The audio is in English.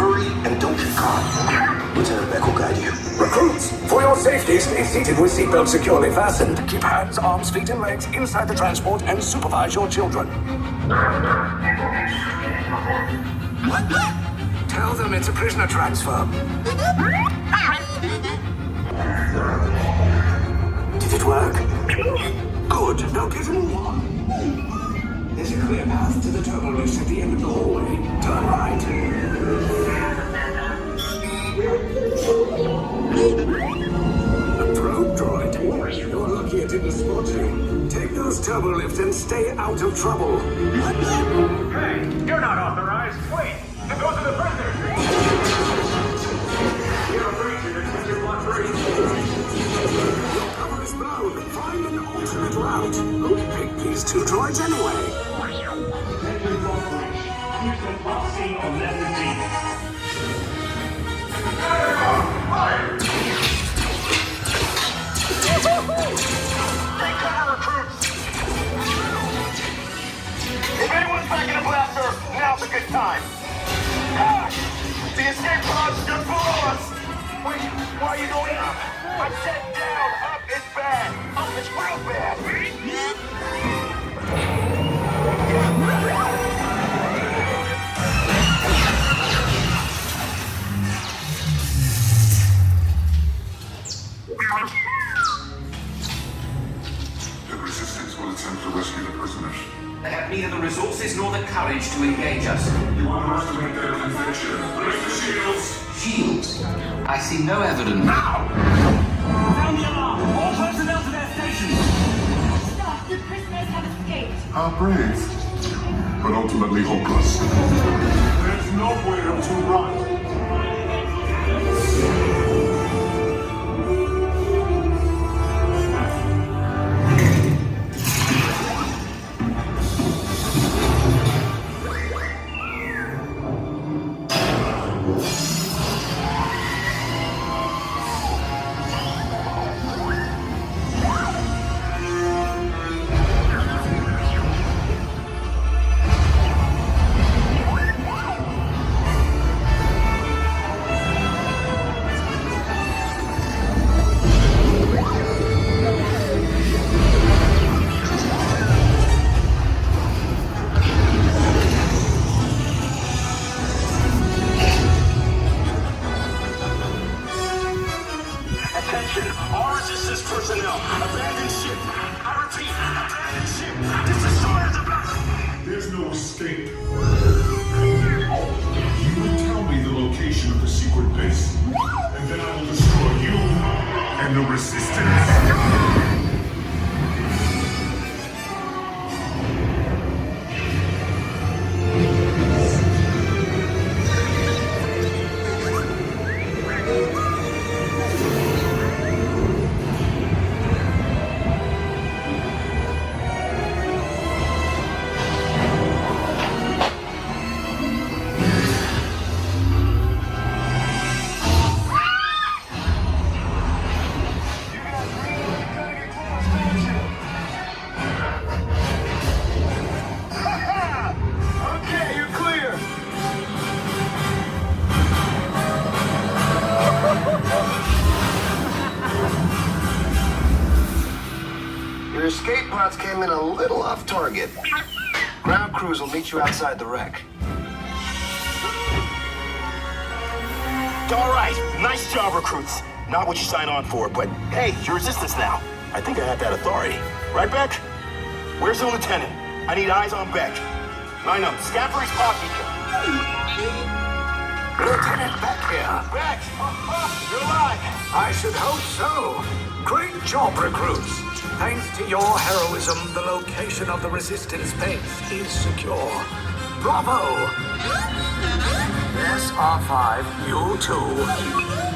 Hurry and don't get caught. Lieutenant Beck will guide you. Recruits, for your safety, stay seated with seatbelts securely fastened. Keep hands, arms, feet, and legs inside the transport and supervise your children. Tell them it's a prisoner transfer. Did it work? Good. Now get a move on. There's a clear path to the terminal lifts at the end of the hallway. Turn right. A probe droid. You're lucky it didn't spot you. Take those turbo lifts and stay out of trouble. Hey, you're not authorized. Wait, those are the prisoners. You have a breach in the Twister Block 3. Your cover is blown. Find an alternate route. Who picked these two droids anyway? Take cover, recruits! If anyone's back in a blaster, now's a good time. Ah! The escape pod's just below us! Wait, why are you going up? I said down, up is bad. Up is real bad. The Resistance will attempt to rescue the prisoners. They have neither the resources nor the courage to engage us. You underestimate their conviction. Break the shields! Shields? I see no evidence. Now! Sound the alarm! All personnel to their stations! Stop! The prisoners have escaped. How brave, but ultimately hopeless. There's nowhere to run. All resistance personnel, abandon ship. I repeat, abandon ship. This destroyer is about. There's no escape. You will tell me the location of the secret base, and then I will destroy you and the Resistance. Okay, you're clear. Your escape pods came in a little off target. Ground crews will meet you outside the wreck. All right, nice job, recruits. Not what you signed on for, but hey, you're resistance now. I think I have that authority. Right, Beck? Where's the lieutenant? I need eyes on Beck. Line up, scan for his pocket. Lieutenant Beck here. Beck! You're alive! I should hope so. Great job, recruits. Thanks to your heroism, the location of the Resistance base is secure. Bravo! Yes, R5, you too.